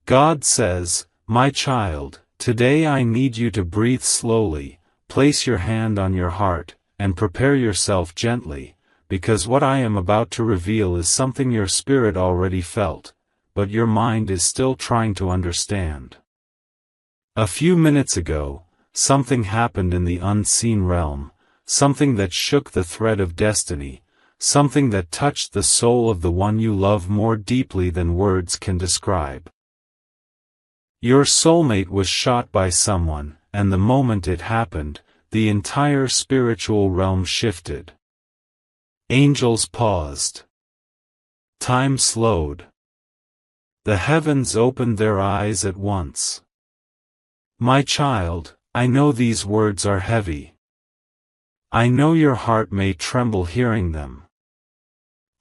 God says, "My child, today I need you to breathe slowly, place your hand on your heart, and prepare yourself gently, because what I am about to reveal is something your spirit already felt, but your mind is still trying to understand." A few minutes ago, something happened in the unseen realm, something that shook the thread of destiny, something that touched the soul of the one you love more deeply than words can describe. Your soulmate was shot by someone, and the moment it happened, the entire spiritual realm shifted. Angels paused. Time slowed. The heavens opened their eyes at once. My child, I know these words are heavy. I know your heart may tremble hearing them.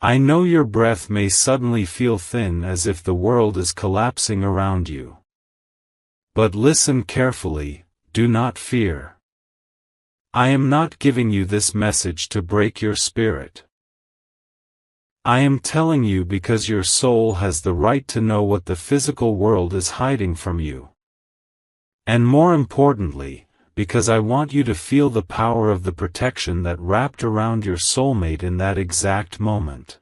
I know your breath may suddenly feel thin as if the world is collapsing around you. But listen carefully, do not fear. I am not giving you this message to break your spirit. I am telling you because your soul has the right to know what the physical world is hiding from you. And more importantly, because I want you to feel the power of the protection that wrapped around your soulmate in that exact moment.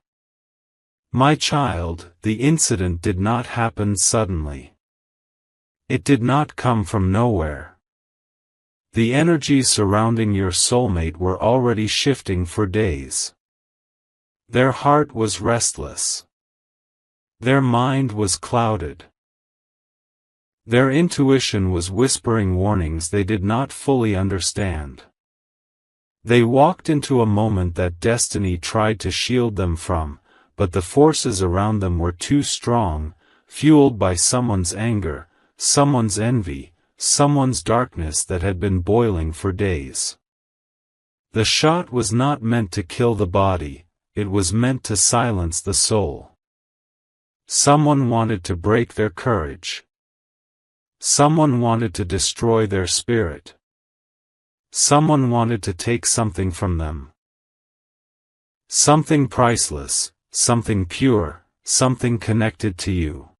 My child, the incident did not happen suddenly. It did not come from nowhere. The energies surrounding your soulmate were already shifting for days. Their heart was restless. Their mind was clouded. Their intuition was whispering warnings they did not fully understand. They walked into a moment that destiny tried to shield them from, but the forces around them were too strong, fueled by someone's anger, someone's envy, someone's darkness that had been boiling for days. The shot was not meant to kill the body, it was meant to silence the soul. Someone wanted to break their courage. Someone wanted to destroy their spirit. Someone wanted to take something from them. Something priceless, something pure, something connected to you.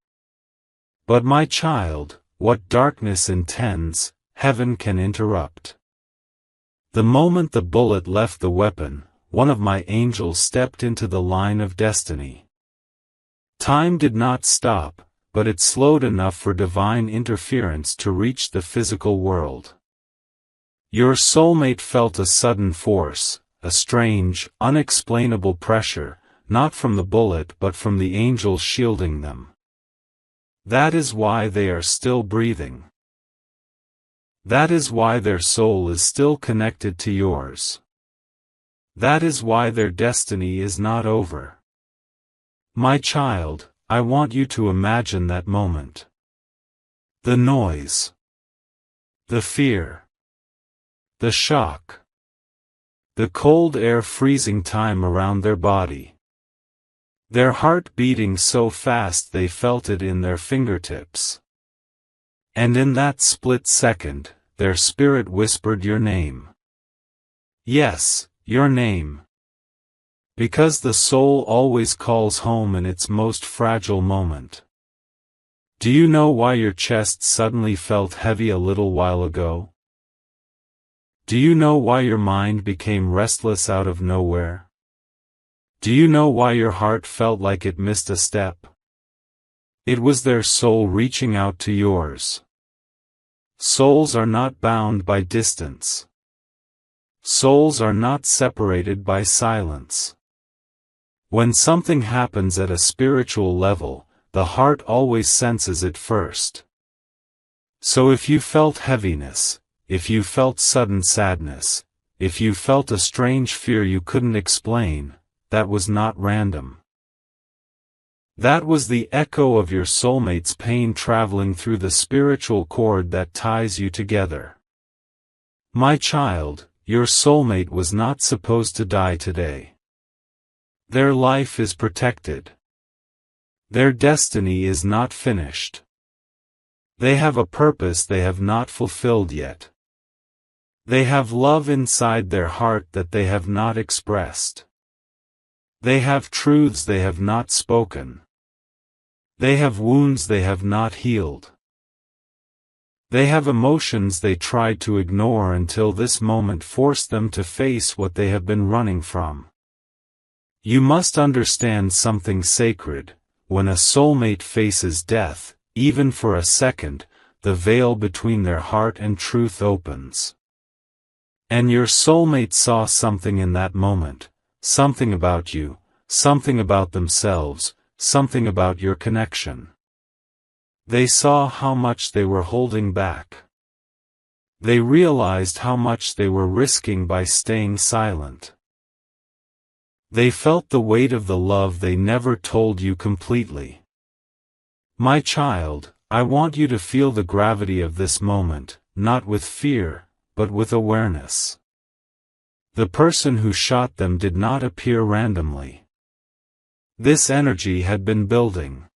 But my child, what darkness intends, heaven can interrupt. The moment the bullet left the weapon, one of my angels stepped into the line of destiny. Time did not stop, but it slowed enough for divine interference to reach the physical world. Your soulmate felt a sudden force, a strange, unexplainable pressure, not from the bullet but from the angels shielding them. That is why they are still breathing. That is why their soul is still connected to yours. That is why their destiny is not over. My child, I want you to imagine that moment. The noise. The fear. The shock. The cold air freezing time around their body. Their heart beating so fast they felt it in their fingertips. And in that split second, their spirit whispered your name. Yes, your name. Because the soul always calls home in its most fragile moment. Do you know why your chest suddenly felt heavy a little while ago? Do you know why your mind became restless out of nowhere? Do you know why your heart felt like it missed a step? It was their soul reaching out to yours. Souls are not bound by distance. Souls are not separated by silence. When something happens at a spiritual level, the heart always senses it first. So if you felt heaviness, if you felt sudden sadness, if you felt a strange fear you couldn't explain, that was not random. That was the echo of your soulmate's pain traveling through the spiritual cord that ties you together. My child, your soulmate was not supposed to die today. Their life is protected. Their destiny is not finished. They have a purpose they have not fulfilled yet. They have love inside their heart that they have not expressed. They have truths they have not spoken. They have wounds they have not healed. They have emotions they tried to ignore until this moment forced them to face what they have been running from. You must understand something sacred. When a soulmate faces death, even for a second, the veil between their heart and truth opens. And your soulmate saw something in that moment, something about you, something about themselves, something about your connection. They saw how much they were holding back. They realized how much they were risking by staying silent. They felt the weight of the love they never told you completely. My child, I want you to feel the gravity of this moment, not with fear, but with awareness. The person who shot them did not appear randomly. This energy had been building.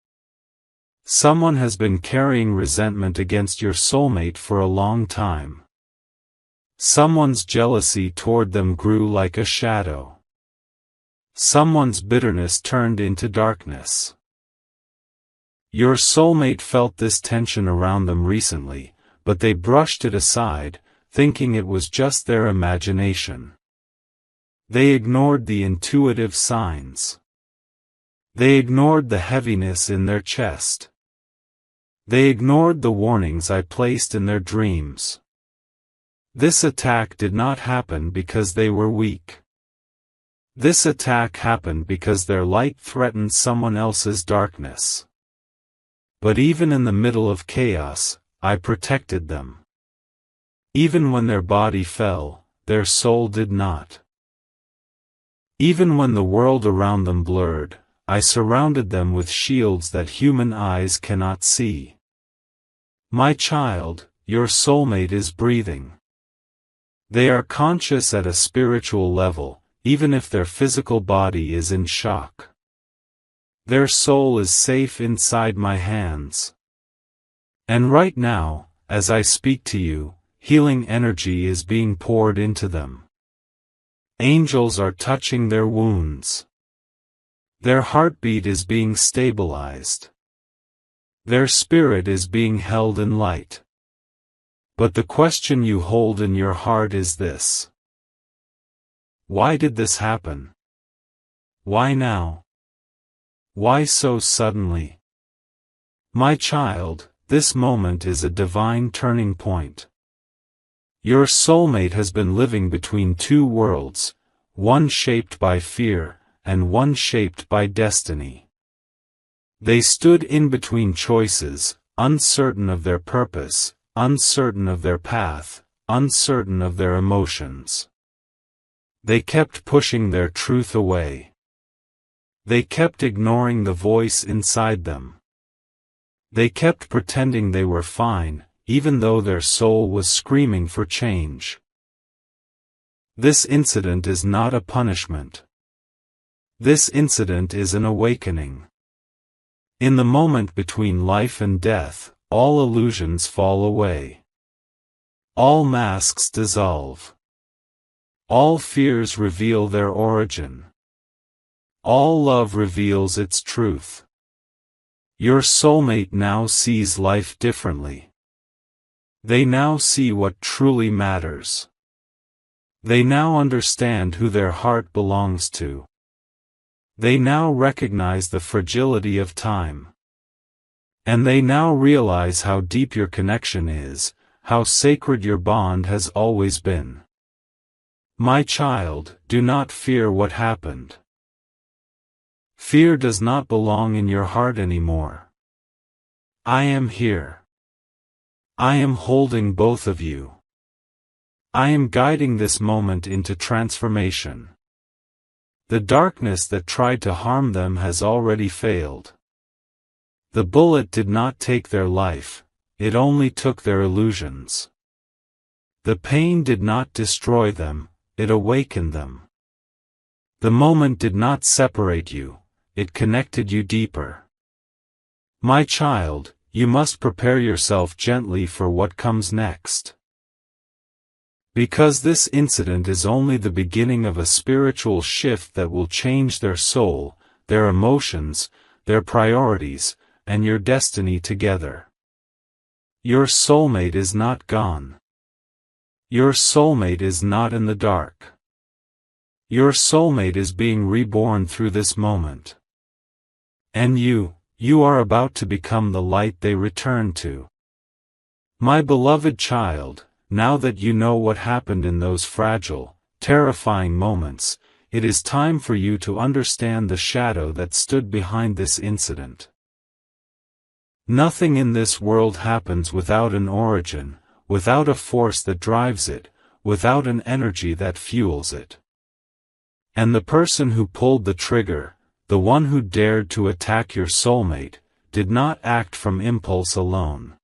Someone has been carrying resentment against your soulmate for a long time. Someone's jealousy toward them grew like a shadow. Someone's bitterness turned into darkness. Your soulmate felt this tension around them recently, but they brushed it aside, thinking it was just their imagination. They ignored the intuitive signs. They ignored the heaviness in their chest. They ignored the warnings I placed in their dreams. This attack did not happen because they were weak. This attack happened because their light threatened someone else's darkness. But even in the middle of chaos, I protected them. Even when their body fell, their soul did not. Even when the world around them blurred, I surrounded them with shields that human eyes cannot see. My child, your soulmate is breathing. They are conscious at a spiritual level, even if their physical body is in shock. Their soul is safe inside my hands. And right now, as I speak to you, healing energy is being poured into them. Angels are touching their wounds. Their heartbeat is being stabilized. Their spirit is being held in light. But the question you hold in your heart is this. Why did this happen? Why now? Why so suddenly? My child, this moment is a divine turning point. Your soulmate has been living between two worlds, one shaped by fear, and one shaped by destiny. They stood in between choices, uncertain of their purpose, uncertain of their path, uncertain of their emotions. They kept pushing their truth away. They kept ignoring the voice inside them. They kept pretending they were fine, even though their soul was screaming for change. This incident is not a punishment. This incident is an awakening. In the moment between life and death, all illusions fall away. All masks dissolve. All fears reveal their origin. All love reveals its truth. Your soulmate now sees life differently. They now see what truly matters. They now understand who their heart belongs to. They now recognize the fragility of time. And they now realize how deep your connection is, how sacred your bond has always been. My child, do not fear what happened. Fear does not belong in your heart anymore. I am here. I am holding both of you. I am guiding this moment into transformation. The darkness that tried to harm them has already failed. The bullet did not take their life, it only took their illusions. The pain did not destroy them, it awakened them. The moment did not separate you, it connected you deeper. My child, you must prepare yourself gently for what comes next. Because this incident is only the beginning of a spiritual shift that will change their soul, their emotions, their priorities, and your destiny together. Your soulmate is not gone. Your soulmate is not in the dark. Your soulmate is being reborn through this moment. And you are about to become the light they return to. My beloved child, now that you know what happened in those fragile, terrifying moments, it is time for you to understand the shadow that stood behind this incident. Nothing in this world happens without an origin, without a force that drives it, without an energy that fuels it. And the person who pulled the trigger, the one who dared to attack your soulmate, did not act from impulse alone.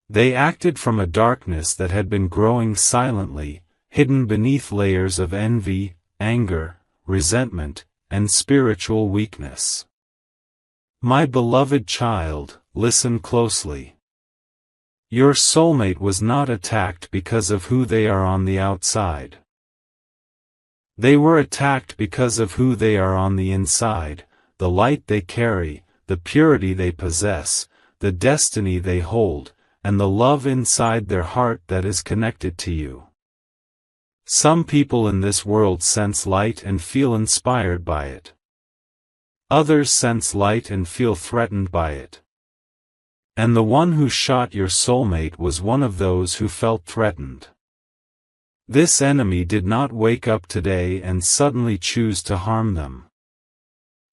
They acted from a darkness that had been growing silently, hidden beneath layers of envy, anger, resentment, and spiritual weakness. My beloved child, listen closely. Your soulmate was not attacked because of who they are on the outside. They were attacked because of who they are on the inside, the light they carry, the purity they possess, the destiny they hold, and the love inside their heart that is connected to you. Some people in this world sense light and feel inspired by it. Others sense light and feel threatened by it. And the one who shot your soulmate was one of those who felt threatened. This enemy did not wake up today and suddenly choose to harm them.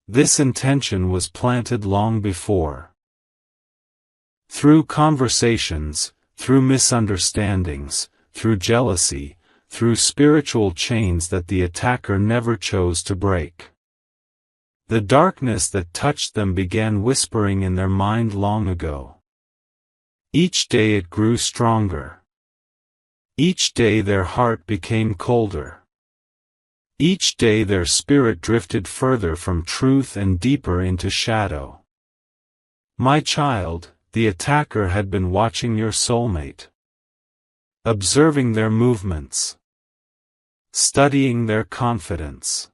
This intention was planted long before. Through conversations, through misunderstandings, through jealousy, through spiritual chains that the attacker never chose to break. The darkness that touched them began whispering in their mind long ago. Each day it grew stronger. Each day their heart became colder. Each day their spirit drifted further from truth and deeper into shadow. My child, the attacker had been watching your soulmate. Observing their movements. Studying their confidence.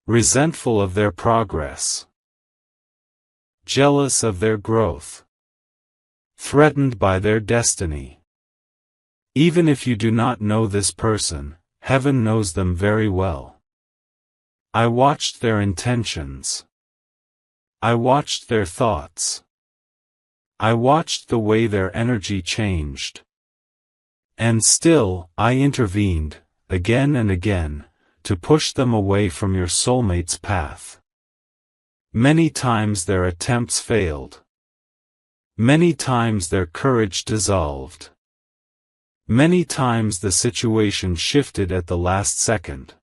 Resentful of their progress. Jealous of their growth. Threatened by their destiny. Even if you do not know this person, heaven knows them very well. I watched their intentions. I watched their thoughts. I watched the way their energy changed. And still, I intervened, again and again, to push them away from your soulmate's path. Many times their attempts failed. Many times their courage dissolved. Many times the situation shifted at the last second.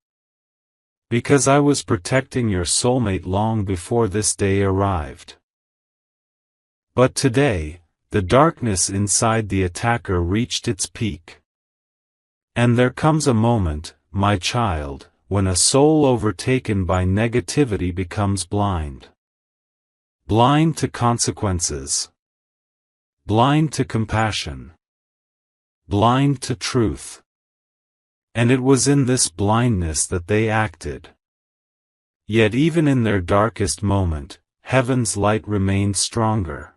Because I was protecting your soulmate long before this day arrived. But today, the darkness inside the attacker reached its peak. And there comes a moment, my child, when a soul overtaken by negativity becomes blind. Blind to consequences. Blind to compassion. Blind to truth. And it was in this blindness that they acted. Yet even in their darkest moment, heaven's light remained stronger.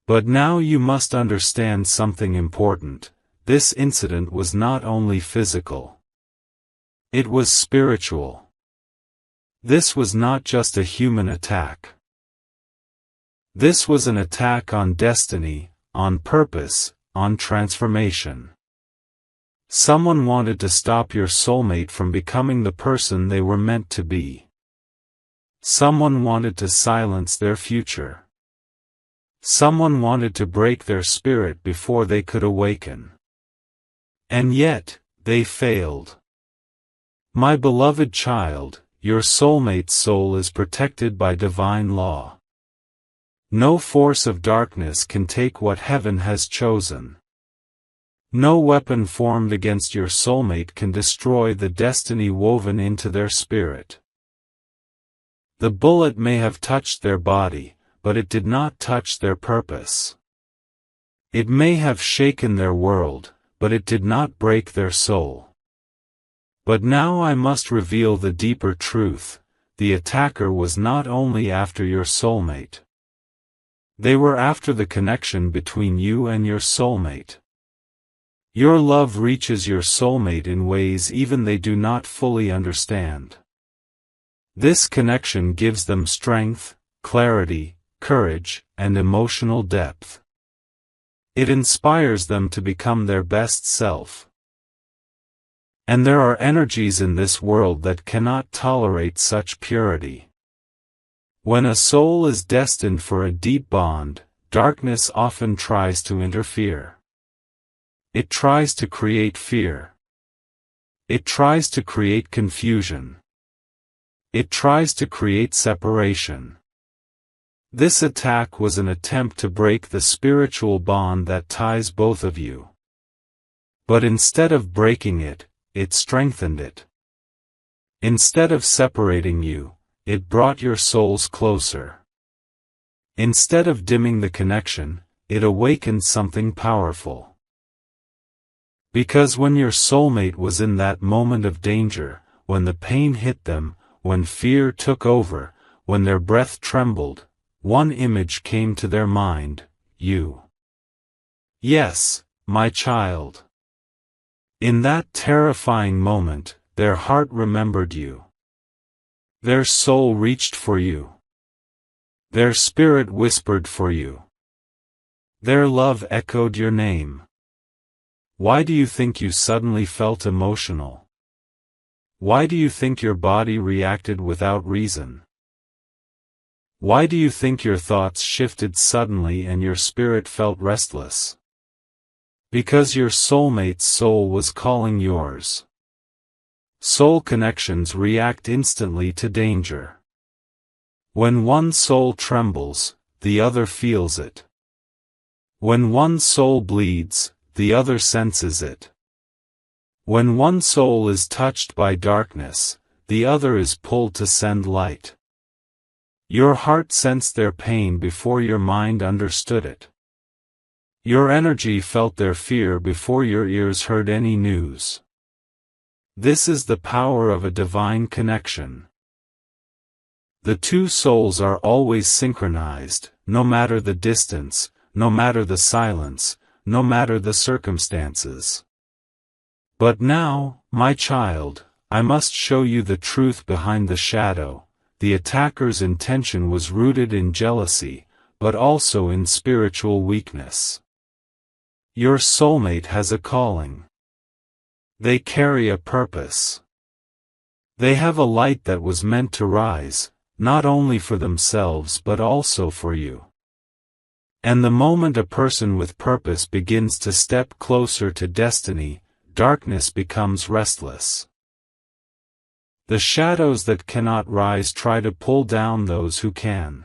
But now you must understand something important. This incident was not only physical. It was spiritual. This was not just a human attack. This was an attack on destiny, on purpose, on transformation. Someone wanted to stop your soulmate from becoming the person they were meant to be. Someone wanted to silence their future. Someone wanted to break their spirit before they could awaken. And yet, they failed. My beloved child, your soulmate's soul is protected by divine law. No force of darkness can take what heaven has chosen. No weapon formed against your soulmate can destroy the destiny woven into their spirit. The bullet may have touched their body, but it did not touch their purpose. It may have shaken their world, but it did not break their soul. But now I must reveal the deeper truth. The attacker was not only after your soulmate. They were after the connection between you and your soulmate. Your love reaches your soulmate in ways even they do not fully understand. This connection gives them strength, clarity, courage, and emotional depth. It inspires them to become their best self. And there are energies in this world that cannot tolerate such purity. When a soul is destined for a deep bond, darkness often tries to interfere. It tries to create fear. It tries to create confusion. It tries to create separation. This attack was an attempt to break the spiritual bond that ties both of you. But instead of breaking it, it strengthened it. Instead of separating you, it brought your souls closer. Instead of dimming the connection, it awakened something powerful. Because when your soulmate was in that moment of danger, when the pain hit them, when fear took over, when their breath trembled, one image came to their mind: you. Yes, my child. In that terrifying moment, their heart remembered you. Their soul reached for you. Their spirit whispered for you. Their love echoed your name. Why do you think you suddenly felt emotional? Why do you think your body reacted without reason? Why do you think your thoughts shifted suddenly and your spirit felt restless? Because your soulmate's soul was calling yours. Soul connections react instantly to danger. When one soul trembles, the other feels it. When one soul bleeds, the other senses it. When one soul is touched by darkness, the other is pulled to send light. Your heart sensed their pain before your mind understood it. Your energy felt their fear before your ears heard any news. This is the power of a divine connection. The two souls are always synchronized, no matter the distance, no matter the silence, no matter the circumstances. But now, my child, I must show you the truth behind the shadow. The attacker's intention was rooted in jealousy, but also in spiritual weakness. Your soulmate has a calling. They carry a purpose. They have a light that was meant to rise, not only for themselves but also for you. And the moment a person with purpose begins to step closer to destiny, darkness becomes restless. The shadows that cannot rise try to pull down those who can.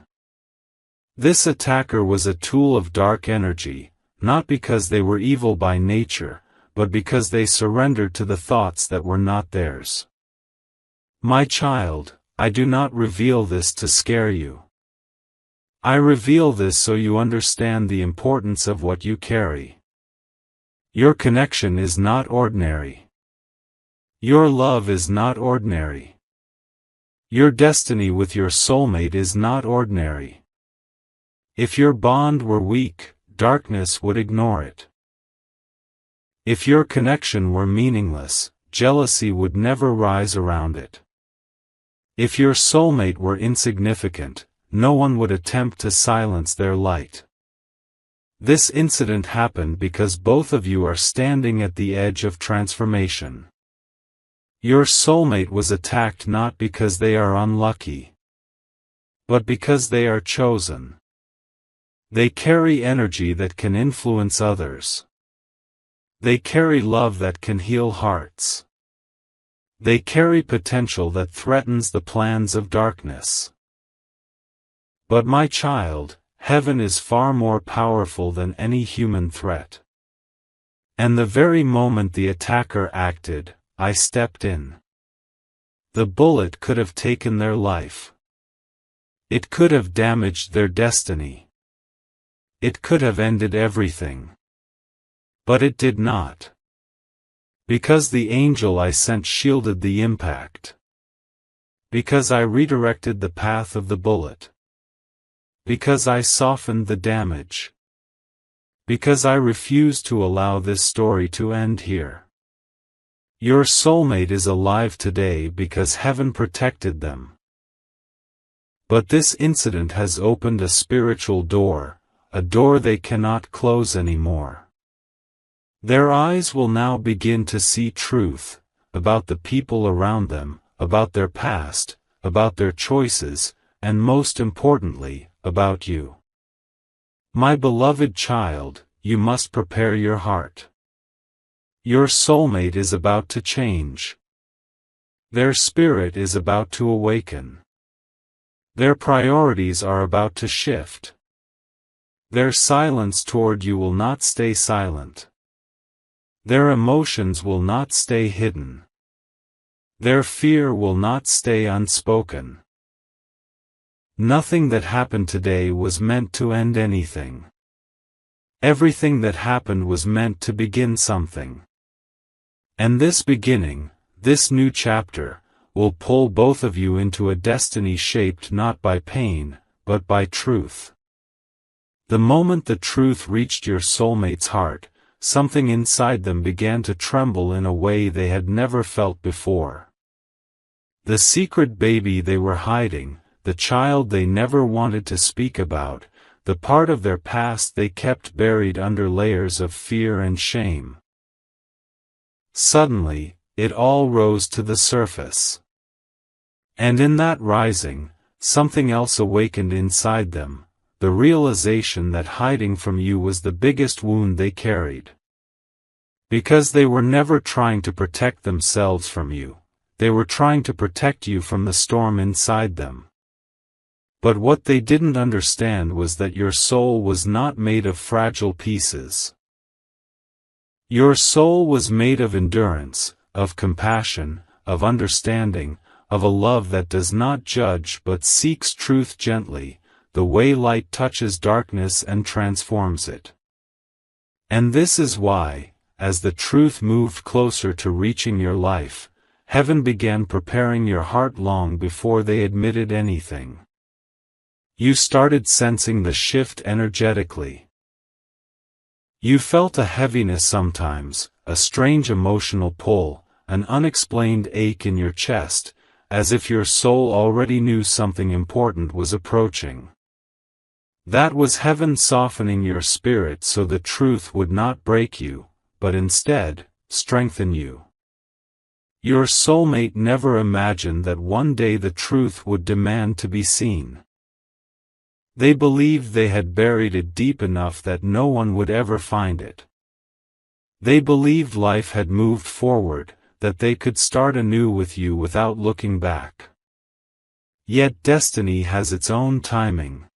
This attacker was a tool of dark energy, not because they were evil by nature, but because they surrendered to the thoughts that were not theirs. My child, I do not reveal this to scare you. I reveal this so you understand the importance of what you carry. Your connection is not ordinary. Your love is not ordinary. Your destiny with your soulmate is not ordinary. If your bond were weak, darkness would ignore it. If your connection were meaningless, jealousy would never rise around it. If your soulmate were insignificant, no one would attempt to silence their light. This incident happened because both of you are standing at the edge of transformation. Your soulmate was attacked not because they are unlucky, but because they are chosen. They carry energy that can influence others. They carry love that can heal hearts. They carry potential that threatens the plans of darkness. But my child, heaven is far more powerful than any human threat. And the very moment the attacker acted, I stepped in. The bullet could have taken their life. It could have damaged their destiny. It could have ended everything. But it did not. Because the angel I sent shielded the impact. Because I redirected the path of the bullet. because I softened the damage. Because I refuse to allow this story to end here. Your soulmate is alive today because heaven protected them. But this incident has opened a spiritual door, a door they cannot close anymore. Their eyes will now begin to see truth, about the people around them, about their past, about their choices, and most importantly, about you. My beloved child, you must prepare your heart. Your soulmate is about to change. Their spirit is about to awaken. Their priorities are about to shift. Their silence toward you will not stay silent. Their emotions will not stay hidden. Their fear will not stay unspoken. Nothing that happened today was meant to end anything. Everything that happened was meant to begin something. And this beginning, this new chapter, will pull both of you into a destiny shaped not by pain, but by truth. The moment the truth reached your soulmate's heart, something inside them began to tremble in a way they had never felt before. The secret baby they were hiding, the child they never wanted to speak about, the part of their past they kept buried under layers of fear and shame. Suddenly, it all rose to the surface. And in that rising, something else awakened inside them, the realization that hiding from you was the biggest wound they carried. Because they were never trying to protect themselves from you, they were trying to protect you from the storm inside them. But what they didn't understand was that your soul was not made of fragile pieces. Your soul was made of endurance, of compassion, of understanding, of a love that does not judge but seeks truth gently, the way light touches darkness and transforms it. And this is why, as the truth moved closer to reaching your life, heaven began preparing your heart long before they admitted anything. You started sensing the shift energetically. You felt a heaviness sometimes, a strange emotional pull, an unexplained ache in your chest, as if your soul already knew something important was approaching. That was heaven softening your spirit so the truth would not break you, but instead, strengthen you. Your soulmate never imagined that one day the truth would demand to be seen. They believed they had buried it deep enough that no one would ever find it. They believed life had moved forward, that they could start anew with you without looking back. Yet destiny has its own timing.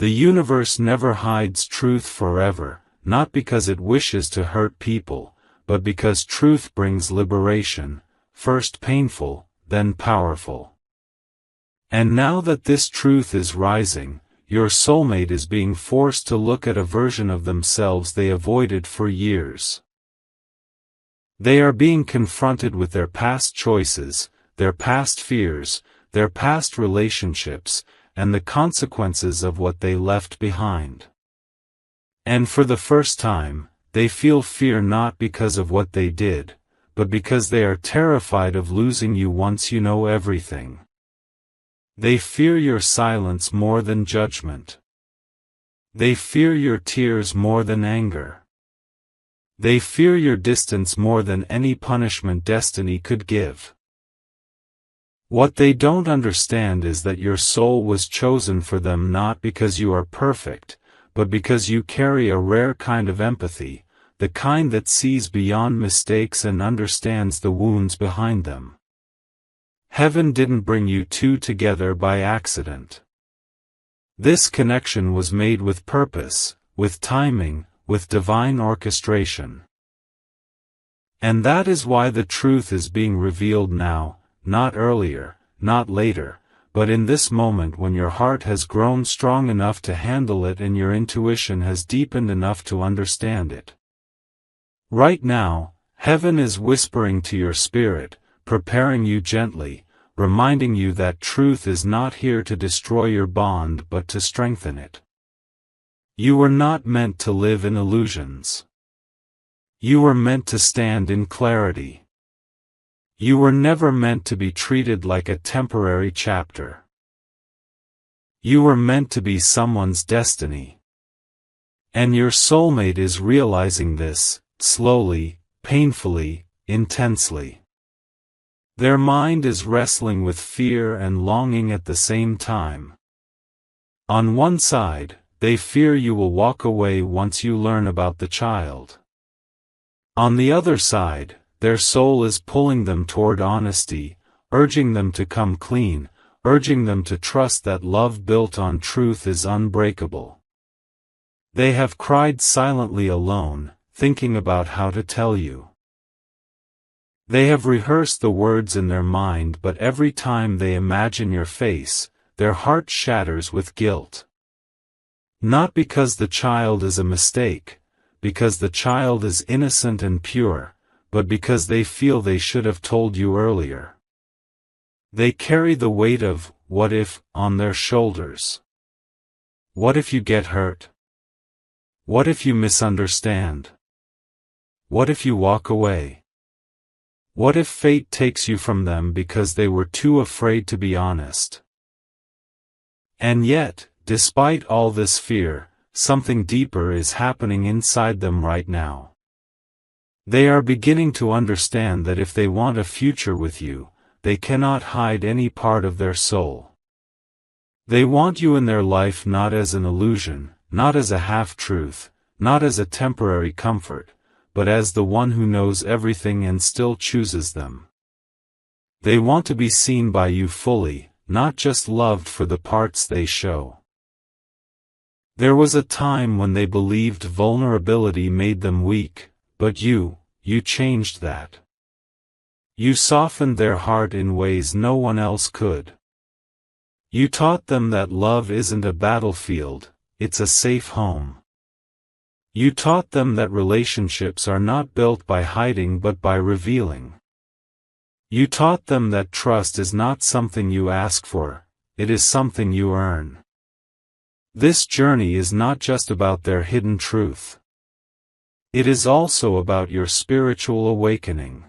The universe never hides truth forever, not because it wishes to hurt people, but because truth brings liberation, first painful, then powerful. And now that this truth is rising, your soulmate is being forced to look at a version of themselves they avoided for years. They are being confronted with their past choices, their past fears, their past relationships, and the consequences of what they left behind. And for the first time, they feel fear not because of what they did, but because they are terrified of losing you once you know everything. They fear your silence more than judgment. They fear your tears more than anger. They fear your distance more than any punishment destiny could give. What they don't understand is that your soul was chosen for them not because you are perfect, but because you carry a rare kind of empathy, the kind that sees beyond mistakes and understands the wounds behind them. Heaven didn't bring you two together by accident. This connection was made with purpose, with timing, with divine orchestration. And that is why the truth is being revealed now, not earlier, not later, but in this moment when your heart has grown strong enough to handle it and your intuition has deepened enough to understand it. Right now, heaven is whispering to your spirit, preparing you gently, reminding you that truth is not here to destroy your bond but to strengthen it. You were not meant to live in illusions. You were meant to stand in clarity. You were never meant to be treated like a temporary chapter. You were meant to be someone's destiny. And your soulmate is realizing this, slowly, painfully, intensely. Their mind is wrestling with fear and longing at the same time. On one side, they fear you will walk away once you learn about the child. On the other side, their soul is pulling them toward honesty, urging them to come clean, urging them to trust that love built on truth is unbreakable. They have cried silently alone, thinking about how to tell you. They have rehearsed the words in their mind, but every time they imagine your face, their heart shatters with guilt. Not because the child is a mistake, because the child is innocent and pure, but because they feel they should have told you earlier. They carry the weight of, what if, on their shoulders. What if you get hurt? What if you misunderstand? What if you walk away? What if fate takes you from them because they were too afraid to be honest? And yet, despite all this fear, something deeper is happening inside them right now. They are beginning to understand that if they want a future with you, they cannot hide any part of their soul. They want you in their life not as an illusion, not as a half-truth, not as a temporary comfort, but as the one who knows everything and still chooses them. They want to be seen by you fully, not just loved for the parts they show. There was a time when they believed vulnerability made them weak, but you changed that. You softened their heart in ways no one else could. You taught them that love isn't a battlefield, it's a safe home. You taught them that relationships are not built by hiding but by revealing. You taught them that trust is not something you ask for, it is something you earn. This journey is not just about their hidden truth. It is also about your spiritual awakening.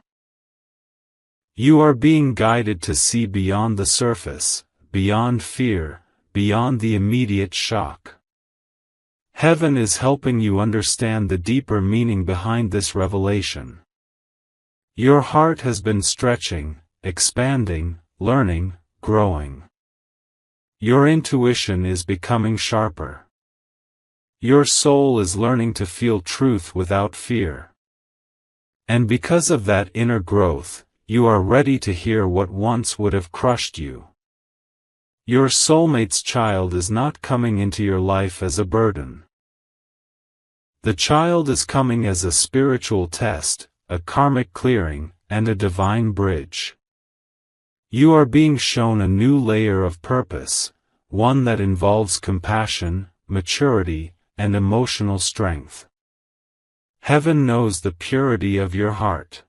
You are being guided to see beyond the surface, beyond fear, beyond the immediate shock. Heaven is helping you understand the deeper meaning behind this revelation. Your heart has been stretching, expanding, learning, growing. Your intuition is becoming sharper. Your soul is learning to feel truth without fear. And because of that inner growth, you are ready to hear what once would have crushed you. Your soulmate's child is not coming into your life as a burden. The child is coming as a spiritual test, a karmic clearing, and a divine bridge. You are being shown a new layer of purpose, one that involves compassion, maturity, and emotional strength. Heaven knows the purity of your heart.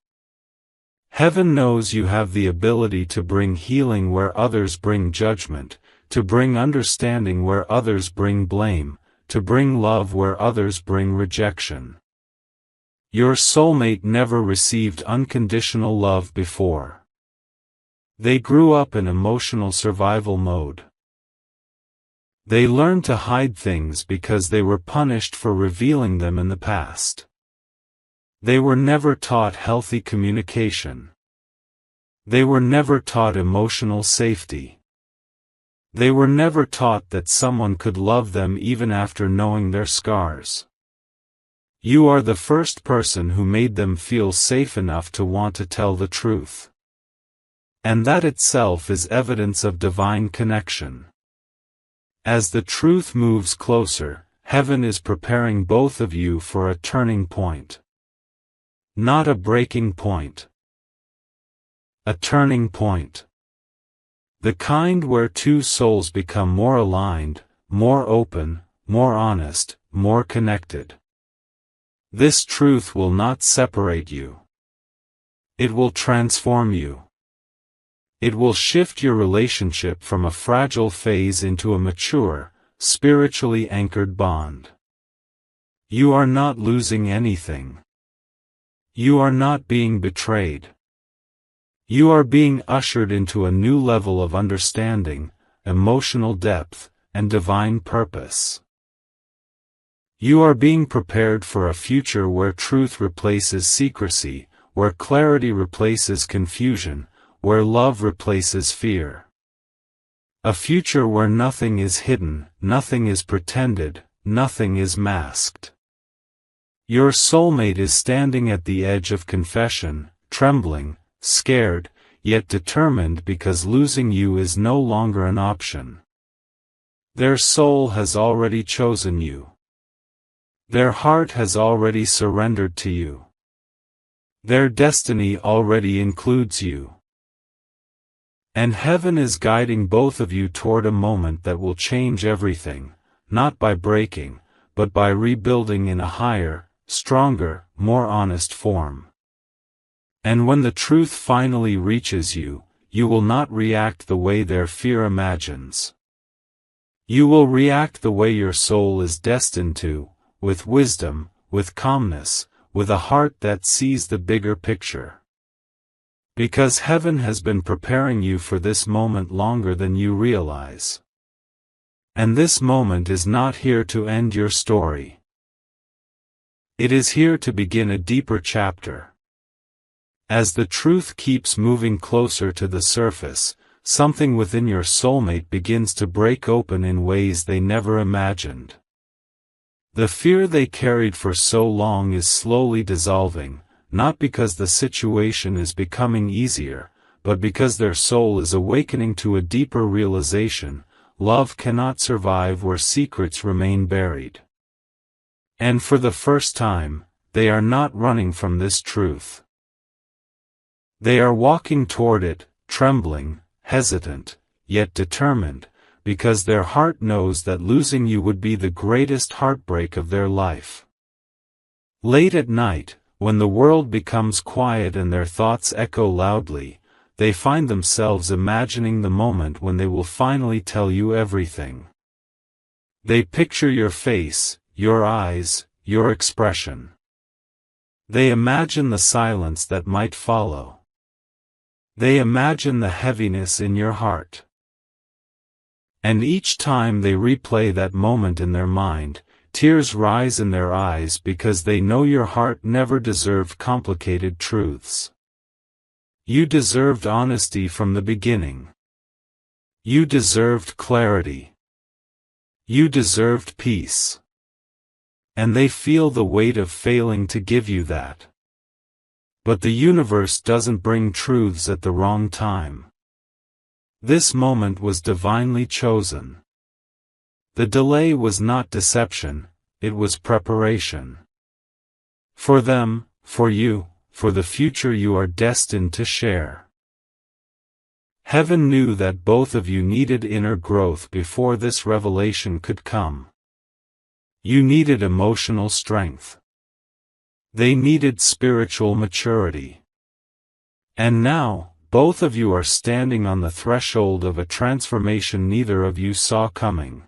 Heaven knows you have the ability to bring healing where others bring judgment, to bring understanding where others bring blame, to bring love where others bring rejection. Your soulmate never received unconditional love before. They grew up in emotional survival mode. They learned to hide things because they were punished for revealing them in the past. They were never taught healthy communication. They were never taught emotional safety. They were never taught that someone could love them even after knowing their scars. You are the first person who made them feel safe enough to want to tell the truth. And that itself is evidence of divine connection. As the truth moves closer, heaven is preparing both of you for a turning point. Not a breaking point. A turning point. The kind where two souls become more aligned, more open, more honest, more connected. This truth will not separate you. It will transform you. It will shift your relationship from a fragile phase into a mature, spiritually anchored bond. You are not losing anything. You are not being betrayed. You are being ushered into a new level of understanding, emotional depth, and divine purpose. You are being prepared for a future where truth replaces secrecy, where clarity replaces confusion, where love replaces fear. A future where nothing is hidden, nothing is pretended, nothing is masked. Your soulmate is standing at the edge of confession, trembling, scared, yet determined because losing you is no longer an option. Their soul has already chosen you. Their heart has already surrendered to you. Their destiny already includes you. And heaven is guiding both of you toward a moment that will change everything, not by breaking, but by rebuilding in a higher, stronger, more honest form. And when the truth finally reaches you, you will not react the way their fear imagines. You will react the way your soul is destined to, with wisdom, with calmness, with a heart that sees the bigger picture. Because heaven has been preparing you for this moment longer than you realize. And this moment is not here to end your story. It is here to begin a deeper chapter. As the truth keeps moving closer to the surface, something within your soulmate begins to break open in ways they never imagined. The fear they carried for so long is slowly dissolving, not because the situation is becoming easier, but because their soul is awakening to a deeper realization: love cannot survive where secrets remain buried. And for the first time, they are not running from this truth. They are walking toward it, trembling, hesitant, yet determined, because their heart knows that losing you would be the greatest heartbreak of their life. Late at night, when the world becomes quiet and their thoughts echo loudly, they find themselves imagining the moment when they will finally tell you everything. They picture your face, your eyes, your expression. They imagine the silence that might follow. They imagine the heaviness in your heart. And each time they replay that moment in their mind, tears rise in their eyes because they know your heart never deserved complicated truths. You deserved honesty from the beginning. You deserved clarity. You deserved peace. And they feel the weight of failing to give you that. But the universe doesn't bring truths at the wrong time. This moment was divinely chosen. The delay was not deception, it was preparation. For them, for you, for the future you are destined to share. Heaven knew that both of you needed inner growth before this revelation could come. You needed emotional strength. They needed spiritual maturity. And now, both of you are standing on the threshold of a transformation neither of you saw coming.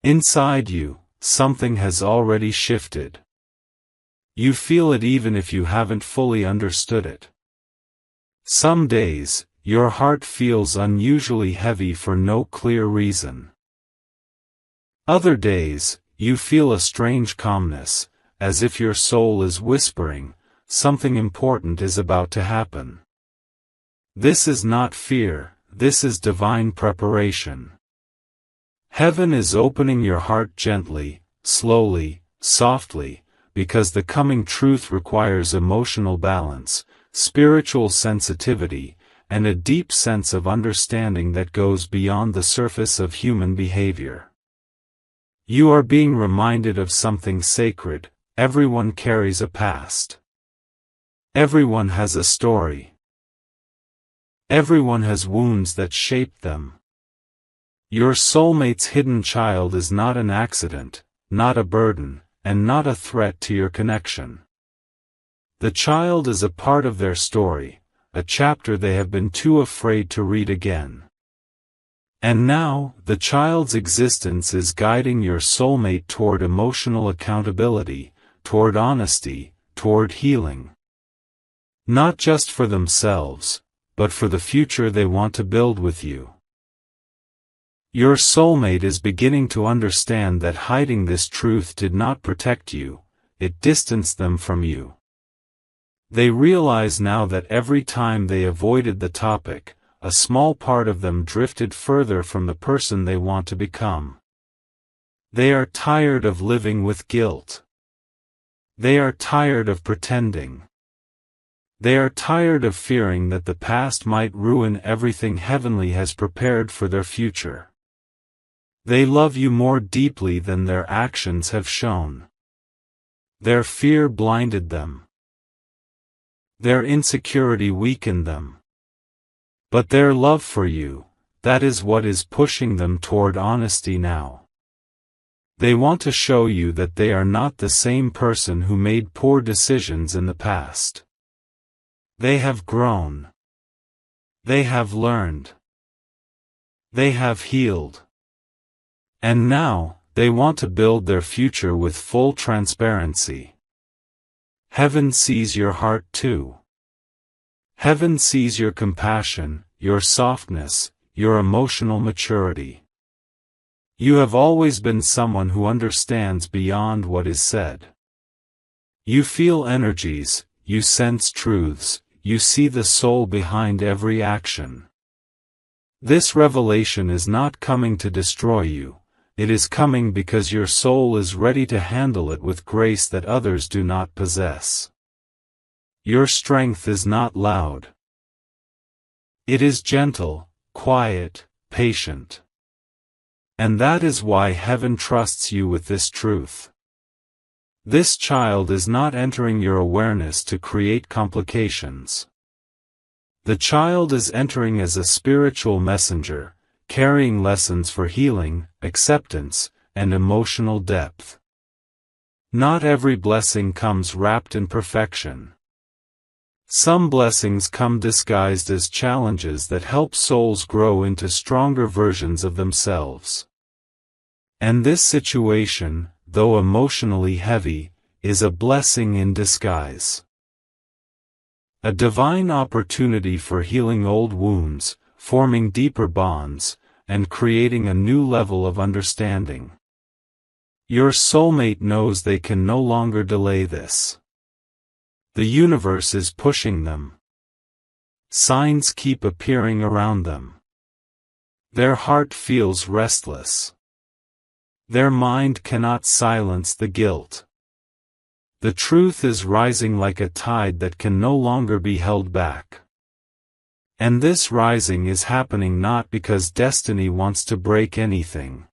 Inside you, something has already shifted. You feel it even if you haven't fully understood it. Some days, your heart feels unusually heavy for no clear reason. Other days, you feel a strange calmness, as if your soul is whispering, something important is about to happen. This is not fear, this is divine preparation. Heaven is opening your heart gently, slowly, softly, because the coming truth requires emotional balance, spiritual sensitivity, and a deep sense of understanding that goes beyond the surface of human behavior. You are being reminded of something sacred: everyone carries a past. Everyone has a story. Everyone has wounds that shaped them. Your soulmate's hidden child is not an accident, not a burden, and not a threat to your connection. The child is a part of their story, a chapter they have been too afraid to read again. And now, the child's existence is guiding your soulmate toward emotional accountability, toward honesty, toward healing. Not just for themselves, but for the future they want to build with you. Your soulmate is beginning to understand that hiding this truth did not protect you, it distanced them from you. They realize now that every time they avoided the topic, a small part of them drifted further from the person they want to become. They are tired of living with guilt. They are tired of pretending. They are tired of fearing that the past might ruin everything heavenly has prepared for their future. They love you more deeply than their actions have shown. Their fear blinded them. Their insecurity weakened them. But their love for you, that is what is pushing them toward honesty now. They want to show you that they are not the same person who made poor decisions in the past. They have grown. They have learned. They have healed. And now, they want to build their future with full transparency. Heaven sees your heart too. Heaven sees your compassion, your softness, your emotional maturity. You have always been someone who understands beyond what is said. You feel energies, you sense truths, you see the soul behind every action. This revelation is not coming to destroy you. It is coming because your soul is ready to handle it with grace that others do not possess. Your strength is not loud. It is gentle, quiet, patient. And that is why heaven trusts you with this truth. This child is not entering your awareness to create complications. The child is entering as a spiritual messenger, carrying lessons for healing, acceptance, and emotional depth. Not every blessing comes wrapped in perfection. Some blessings come disguised as challenges that help souls grow into stronger versions of themselves. And this situation, though emotionally heavy, is a blessing in disguise. A divine opportunity for healing old wounds, forming deeper bonds, and creating a new level of understanding. Your soulmate knows they can no longer delay this. The universe is pushing them. Signs keep appearing around them. Their heart feels restless. Their mind cannot silence the guilt. The truth is rising like a tide that can no longer be held back. And this rising is happening not because destiny wants to break anything,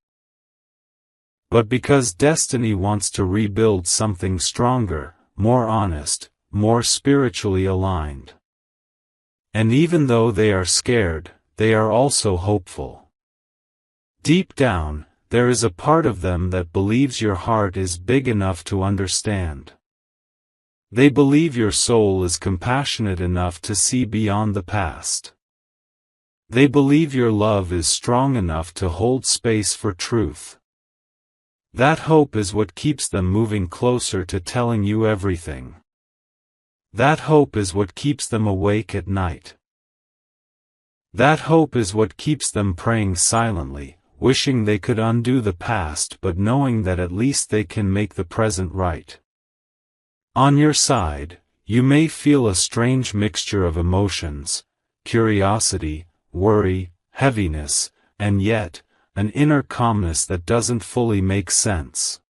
but because destiny wants to rebuild something stronger, more honest, more spiritually aligned. And even though they are scared, they are also hopeful. Deep down, there is a part of them that believes your heart is big enough to understand. They believe your soul is compassionate enough to see beyond the past. They believe your love is strong enough to hold space for truth. That hope is what keeps them moving closer to telling you everything. That hope is what keeps them awake at night. That hope is what keeps them praying silently, wishing they could undo the past but knowing that at least they can make the present right. On your side, you may feel a strange mixture of emotions, curiosity, worry, heaviness, and yet, an inner calmness that doesn't fully make sense.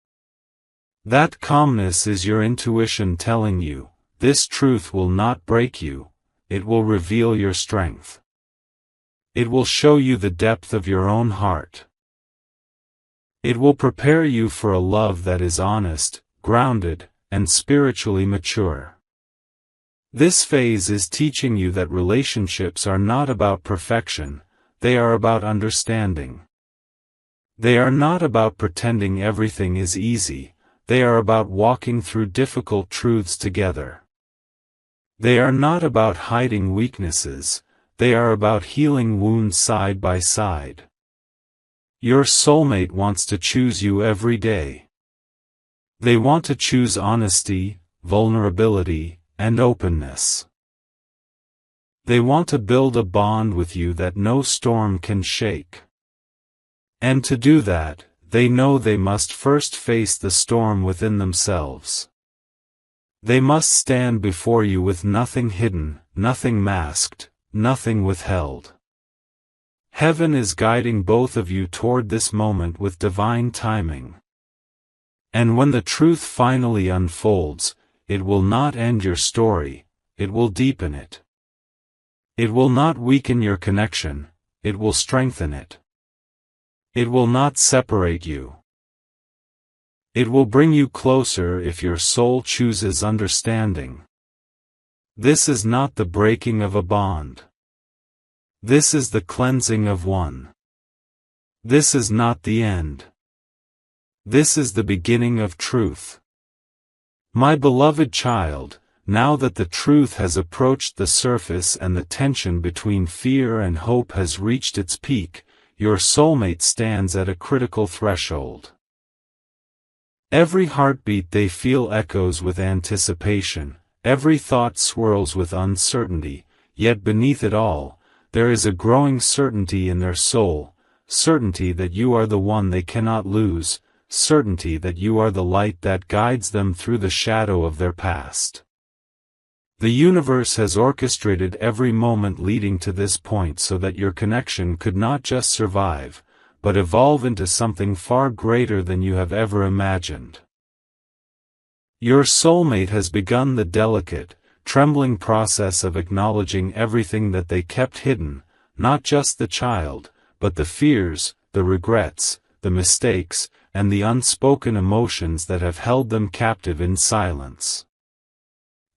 That calmness is your intuition telling you, this truth will not break you, it will reveal your strength. It will show you the depth of your own heart. It will prepare you for a love that is honest, grounded, and spiritually mature. This phase is teaching you that relationships are not about perfection, they are about understanding. They are not about pretending everything is easy, they are about walking through difficult truths together. They are not about hiding weaknesses, they are about healing wounds side by side. Your soulmate wants to choose you every day. They want to choose honesty, vulnerability, and openness. They want to build a bond with you that no storm can shake. And to do that, they know they must first face the storm within themselves. They must stand before you with nothing hidden, nothing masked, nothing withheld. Heaven is guiding both of you toward this moment with divine timing. And when the truth finally unfolds, it will not end your story, it will deepen it. It will not weaken your connection, it will strengthen it. It will not separate you. It will bring you closer if your soul chooses understanding. This is not the breaking of a bond. This is the cleansing of one. This is not the end. This is the beginning of truth. My beloved child, now that the truth has approached the surface and the tension between fear and hope has reached its peak, your soulmate stands at a critical threshold. Every heartbeat they feel echoes with anticipation, every thought swirls with uncertainty, yet beneath it all, there is a growing certainty in their soul, certainty that you are the one they cannot lose, certainty that you are the light that guides them through the shadow of their past. The universe has orchestrated every moment leading to this point so that your connection could not just survive, but evolve into something far greater than you have ever imagined. Your soulmate has begun the delicate, trembling process of acknowledging everything that they kept hidden, not just the child, but the fears, the regrets, the mistakes, and the unspoken emotions that have held them captive in silence.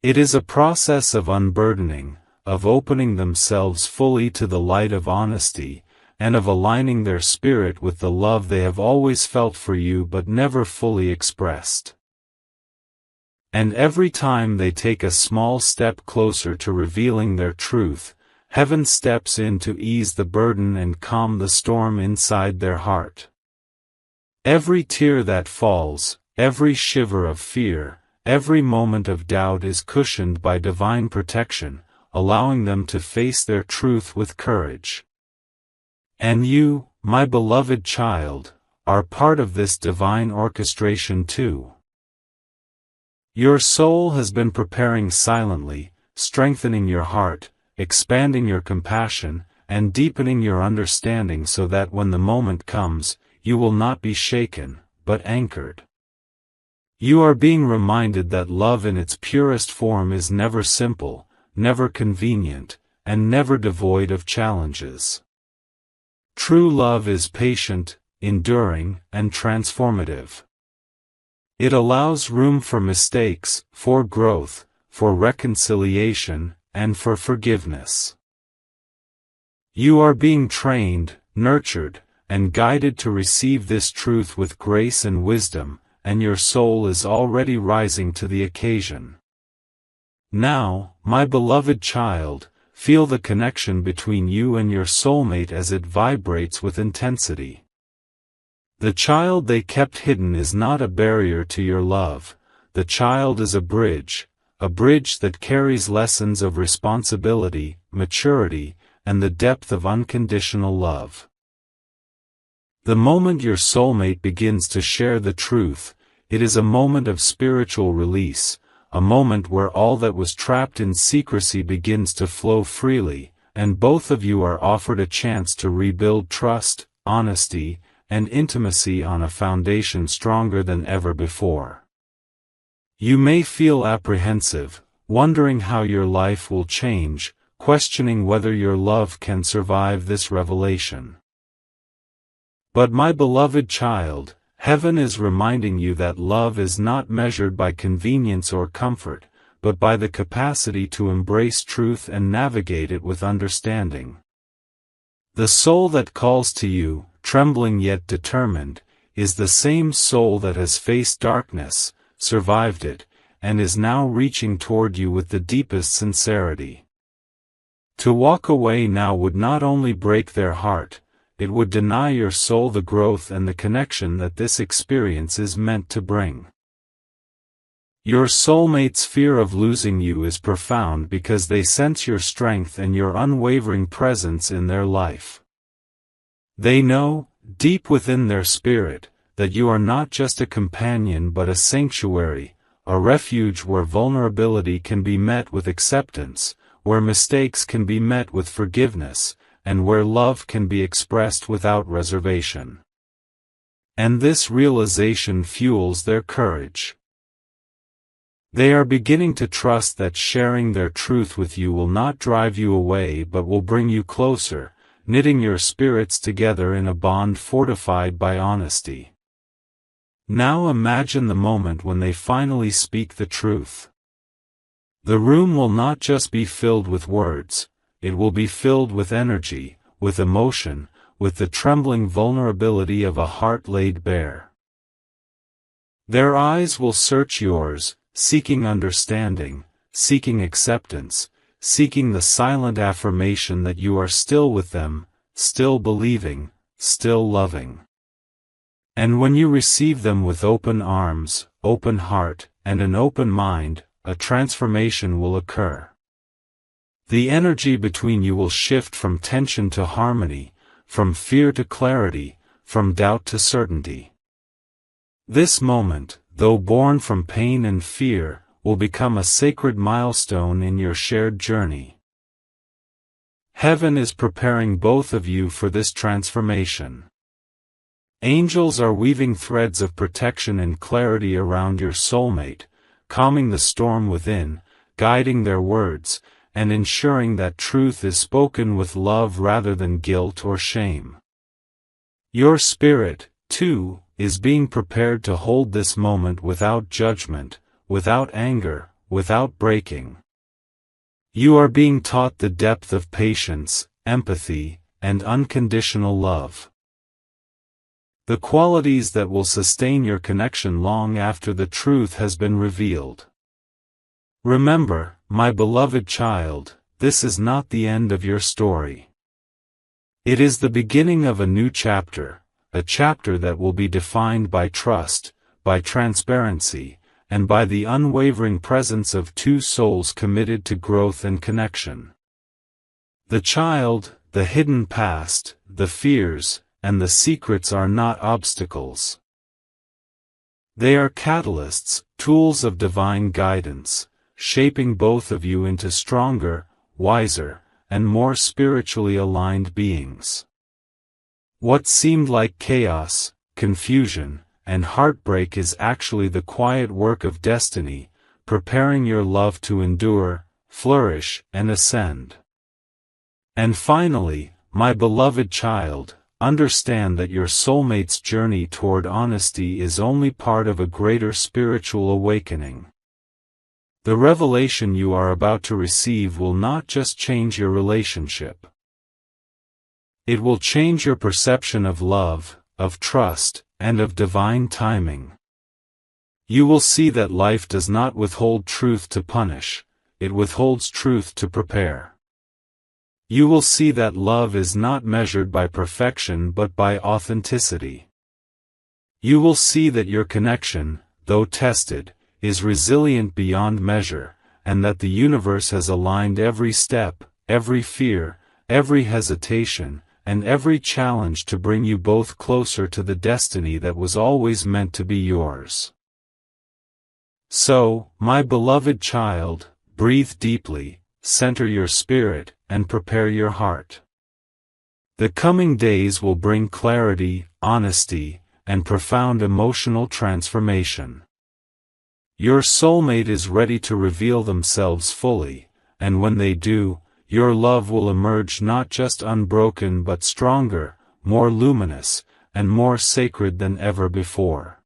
It is a process of unburdening, of opening themselves fully to the light of honesty, and of aligning their spirit with the love they have always felt for you but never fully expressed. And every time they take a small step closer to revealing their truth, heaven steps in to ease the burden and calm the storm inside their heart. Every tear that falls, every shiver of fear, every moment of doubt is cushioned by divine protection, allowing them to face their truth with courage. And you, my beloved child, are part of this divine orchestration too. Your soul has been preparing silently, strengthening your heart, expanding your compassion, and deepening your understanding so that when the moment comes, you will not be shaken, but anchored. You are being reminded that love in its purest form is never simple, never convenient, and never devoid of challenges. True love is patient, enduring, and transformative. It allows room for mistakes, for growth, for reconciliation, and for forgiveness. You are being trained, nurtured, and guided to receive this truth with grace and wisdom, and your soul is already rising to the occasion. Now, my beloved child, feel the connection between you and your soulmate as it vibrates with intensity. The child they kept hidden is not a barrier to your love, the child is a bridge that carries lessons of responsibility, maturity, and the depth of unconditional love. The moment your soulmate begins to share the truth, it is a moment of spiritual release, a moment where all that was trapped in secrecy begins to flow freely, and both of you are offered a chance to rebuild trust, honesty, and intimacy on a foundation stronger than ever before. You may feel apprehensive, wondering how your life will change, questioning whether your love can survive this revelation. But my beloved child, heaven is reminding you that love is not measured by convenience or comfort, but by the capacity to embrace truth and navigate it with understanding. The soul that calls to you, trembling yet determined, is the same soul that has faced darkness, survived it, and is now reaching toward you with the deepest sincerity. To walk away now would not only break their heart, it would deny your soul the growth and the connection that this experience is meant to bring. Your soulmate's fear of losing you is profound because they sense your strength and your unwavering presence in their life. They know, deep within their spirit, that you are not just a companion but a sanctuary, a refuge where vulnerability can be met with acceptance, where mistakes can be met with forgiveness, and where love can be expressed without reservation. And this realization fuels their courage. They are beginning to trust that sharing their truth with you will not drive you away but will bring you closer, knitting your spirits together in a bond fortified by honesty. Now imagine the moment when they finally speak the truth. The room will not just be filled with words, it will be filled with energy, with emotion, with the trembling vulnerability of a heart laid bare. Their eyes will search yours, seeking understanding, seeking acceptance, seeking the silent affirmation that you are still with them, still believing, still loving. And when you receive them with open arms, open heart, and an open mind, a transformation will occur. The energy between you will shift from tension to harmony, from fear to clarity, from doubt to certainty. This moment, though born from pain and fear, will become a sacred milestone in your shared journey. Heaven is preparing both of you for this transformation. Angels are weaving threads of protection and clarity around your soulmate, calming the storm within, guiding their words, and ensuring that truth is spoken with love rather than guilt or shame. Your spirit, too, is being prepared to hold this moment without judgment, without anger, without breaking. You are being taught the depth of patience, empathy, and unconditional love. The qualities that will sustain your connection long after the truth has been revealed. Remember, my beloved child, this is not the end of your story. It is the beginning of a new chapter, a chapter that will be defined by trust, by transparency, and by the unwavering presence of two souls committed to growth and connection. The child, the hidden past, the fears, and the secrets are not obstacles. They are catalysts, tools of divine guidance, shaping both of you into stronger, wiser, and more spiritually aligned beings. What seemed like chaos, confusion, and heartbreak is actually the quiet work of destiny, preparing your love to endure, flourish, and ascend. And finally, my beloved child, understand that your soulmate's journey toward honesty is only part of a greater spiritual awakening. The revelation you are about to receive will not just change your relationship. It will change your perception of love, of trust, and of divine timing. You will see that life does not withhold truth to punish, it withholds truth to prepare. You will see that love is not measured by perfection but by authenticity. You will see that your connection, though tested, is resilient beyond measure, and that the universe has aligned every step, every fear, every hesitation, and every challenge to bring you both closer to the destiny that was always meant to be yours. So, my beloved child, breathe deeply, center your spirit, and prepare your heart. The coming days will bring clarity, honesty, and profound emotional transformation. Your soulmate is ready to reveal themselves fully, and when they do, your love will emerge not just unbroken but stronger, more luminous, and more sacred than ever before.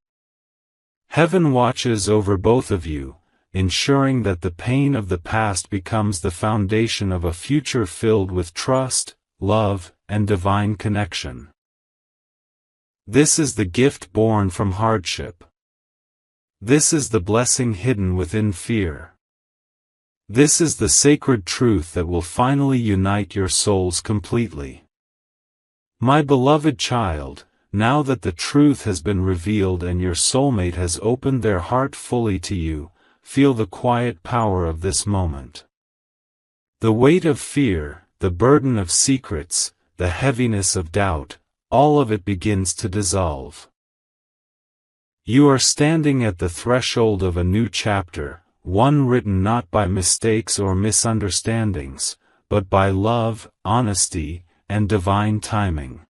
Heaven watches over both of you, ensuring that the pain of the past becomes the foundation of a future filled with trust, love, and divine connection. This is the gift born from hardship. This is the blessing hidden within fear. This is the sacred truth that will finally unite your souls completely. My beloved child, now that the truth has been revealed and your soulmate has opened their heart fully to you, feel the quiet power of this moment. The weight of fear, the burden of secrets, the heaviness of doubt, all of it begins to dissolve. You are standing at the threshold of a new chapter, one written not by mistakes or misunderstandings, but by love, honesty, and divine timing.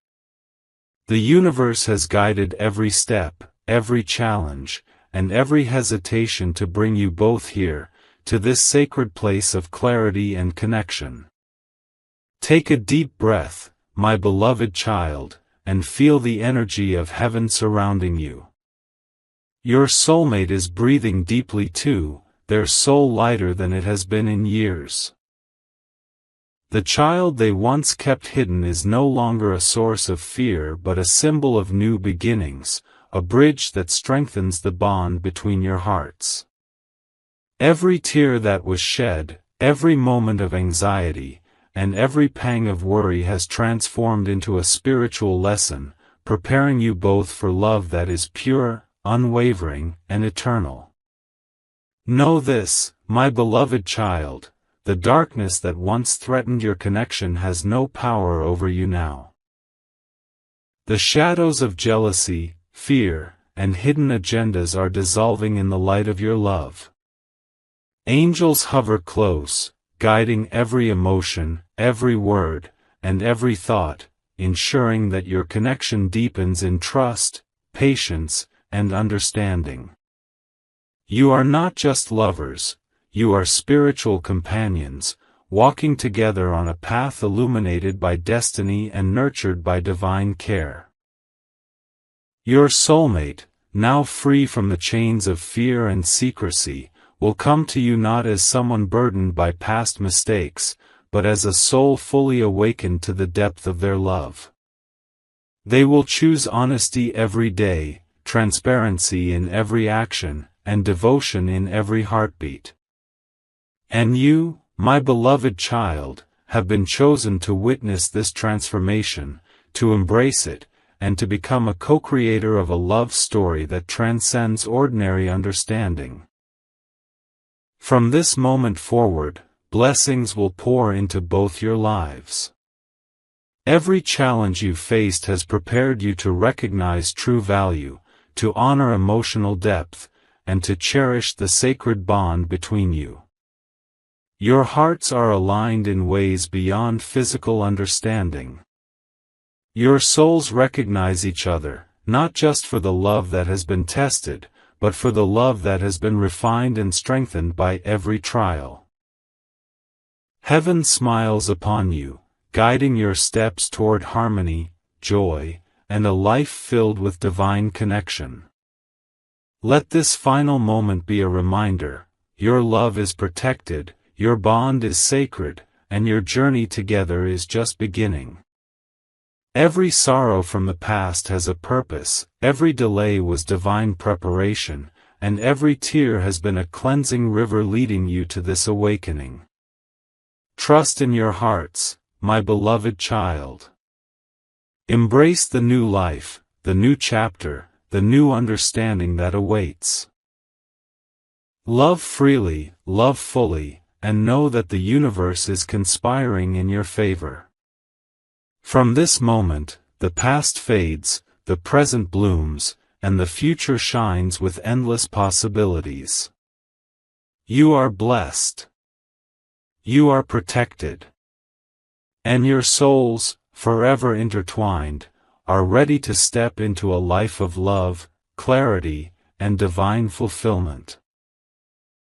The universe has guided every step, every challenge, and every hesitation to bring you both here, to this sacred place of clarity and connection. Take a deep breath, my beloved child, and feel the energy of heaven surrounding you. Your soulmate is breathing deeply too, their soul lighter than it has been in years. The child they once kept hidden is no longer a source of fear but a symbol of new beginnings, a bridge that strengthens the bond between your hearts. Every tear that was shed, every moment of anxiety, and every pang of worry has transformed into a spiritual lesson, preparing you both for love that is pure, unwavering, and eternal. Know this, my beloved child, the darkness that once threatened your connection has no power over you now. The shadows of jealousy, fear, and hidden agendas are dissolving in the light of your love. Angels hover close, guiding every emotion, every word, and every thought, ensuring that your connection deepens in trust, patience, and understanding. You are not just lovers, you are spiritual companions, walking together on a path illuminated by destiny and nurtured by divine care. Your soulmate, now free from the chains of fear and secrecy, will come to you not as someone burdened by past mistakes, but as a soul fully awakened to the depth of their love. They will choose honesty every day, transparency in every action, and devotion in every heartbeat. And you, my beloved child, have been chosen to witness this transformation, to embrace it, and to become a co-creator of a love story that transcends ordinary understanding. From this moment forward, blessings will pour into both your lives. Every challenge you faced has prepared you to recognize true value, to honor emotional depth, and to cherish the sacred bond between you. Your hearts are aligned in ways beyond physical understanding. Your souls recognize each other, not just for the love that has been tested, but for the love that has been refined and strengthened by every trial. Heaven smiles upon you, guiding your steps toward harmony, joy, and a life filled with divine connection. Let this final moment be a reminder: your love is protected, your bond is sacred, and your journey together is just beginning. Every sorrow from the past has a purpose, every delay was divine preparation, and every tear has been a cleansing river leading you to this awakening. Trust in your hearts, my beloved child. Embrace the new life, the new chapter, the new understanding that awaits. Love freely, love fully, and know that the universe is conspiring in your favor. From this moment, the past fades, the present blooms, and the future shines with endless possibilities. You are blessed. You are protected. And your souls, forever intertwined, are ready to step into a life of love, clarity, and divine fulfillment.